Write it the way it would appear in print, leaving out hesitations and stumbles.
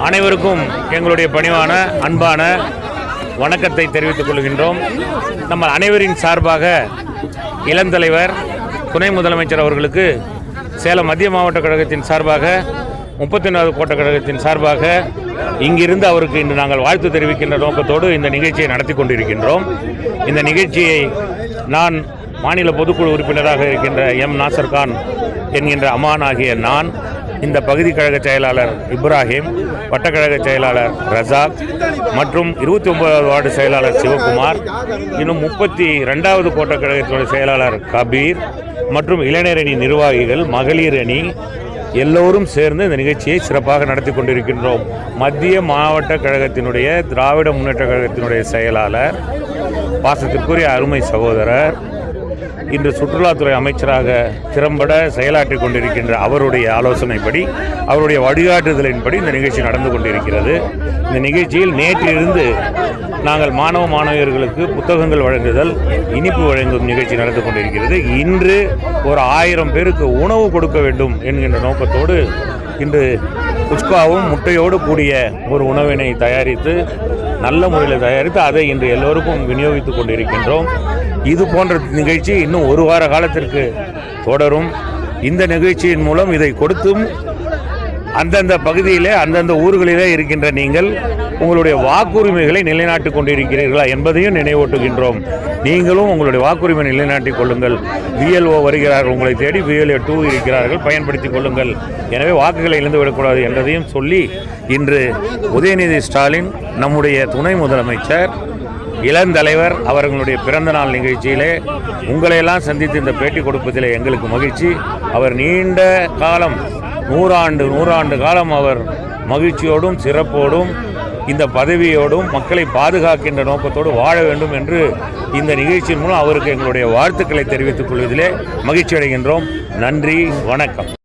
அனைவருக்கும் எங்களுடைய பணிவான அன்பான வணக்கத்தை தெரிவித்துக் கொள்கின்றோம். நம்ம அனைவரின் சார்பாக இளந்தலைவர் துணை முதலமைச்சர் அவர்களுக்கு சேலம் மத்திய மாவட்ட கழகத்தின் சார்பாக 31வது கோட்ட கழகத்தின் சார்பாக இங்கிருந்து அவருக்கு இன்று நாங்கள் வாழ்த்து தெரிவிக்கின்ற நோக்கத்தோடு இந்த நிகழ்ச்சியை நடத்தி கொண்டிருக்கின்றோம். இந்த நிகழ்ச்சியை நான் மாநில பொதுக்குழு உறுப்பினராக இருக்கின்ற எம் நாசர் கான் என்கின்ற அமான் ஆகிய நான், இந்த பகுதி கழக செயலாளர் இப்ராஹிம், வட்டக்கழக செயலாளர் ரசாக் மற்றும் 29வது வார்டு செயலாளர் சிவகுமார், இன்னும் 32வது கோட்ட கழகத்தினுடைய செயலாளர் கபீர் மற்றும் இளைஞரணி நிர்வாகிகள், மகளிர் அணி எல்லோரும் சேர்ந்து இந்த நிகழ்ச்சியை சிறப்பாக நடத்தி கொண்டிருக்கின்றோம். மத்திய மாவட்ட கழகத்தினுடைய திராவிட முன்னேற்ற கழகத்தினுடைய செயலாளர், பாசத்திற்குரிய அருமை சகோதரர், இன்று சுற்றுலாத்துறை அமைச்சராக திறம்பட செயலாற்றி கொண்டிருக்கின்ற அவருடைய ஆலோசனைப்படி, அவருடைய வழிகாட்டுதலின்படி இந்த நிகழ்ச்சி நடந்து கொண்டிருக்கிறது. இந்த நிகழ்ச்சியில் நேற்றிலிருந்து நாங்கள் மாணவ மாணவியர்களுக்கு புத்தகங்கள் வழங்குதல், இனிப்பு வழங்கும் நிகழ்ச்சி நடந்து கொண்டிருக்கிறது. இன்று ஒரு 1000 பேருக்கு உணவு கொடுக்க வேண்டும் என்கின்ற நோக்கத்தோடு இன்று குச்காவும் முட்டையோடு கூடிய ஒரு உணவினை தயாரித்து, நல்ல முறையில் தயாரித்து அதை இன்று எல்லோருக்கும் விநியோகித்துக் கொண்டிருக்கின்றோம். இது போன்ற நிகழ்ச்சி இன்னும் ஒரு வார காலத்திற்கு தொடரும். இந்த நிகழ்ச்சியின் மூலம் இதை கொடுத்தும் அந்தந்த பகுதியிலே அந்தந்த ஊர்களிலே இருக்கின்ற நீங்கள் உங்களுடைய வாக்குரிமைகளை நிலைநாட்டிக் கொண்டிருக்கிறீர்களா என்பதையும் நினைவூட்டுகின்றோம். நீங்களும் உங்களுடைய வாக்குரிமை நிலைநாட்டிக் கொள்ளுங்கள். VLO வருகிறார்கள், உங்களை தேடி VLO 2 இருக்கிறார்கள், பயன்படுத்திக் கொள்ளுங்கள். எனவே வாக்குகளை இழந்து விடக்கூடாது என்பதையும் சொல்லி, இன்று உதயநிதி ஸ்டாலின் நம்முடைய துணை முதலமைச்சர் இளந்தலைவர் அவர்களுடைய பிறந்த நாள் நிகழ்ச்சியிலே உங்களையெல்லாம் சந்தித்து இந்த பேட்டி கொடுப்பதிலே எங்களுக்கு மகிழ்ச்சி. அவர் நீண்ட காலம், 100 ஆண்டு காலம் அவர் மகிழ்ச்சியோடும் சிறப்போடும் இந்த பதவியோடும் மக்களை பாதுகாக்கின்ற நோக்கத்தோடு வாழ வேண்டும் என்று இந்த நிகழ்ச்சியின் மூலம் அவருக்கு எங்களுடைய வாழ்த்துக்களை தெரிவித்துக் கொள்வதிலே மகிழ்ச்சி அடைகின்றோம். நன்றி, வணக்கம்.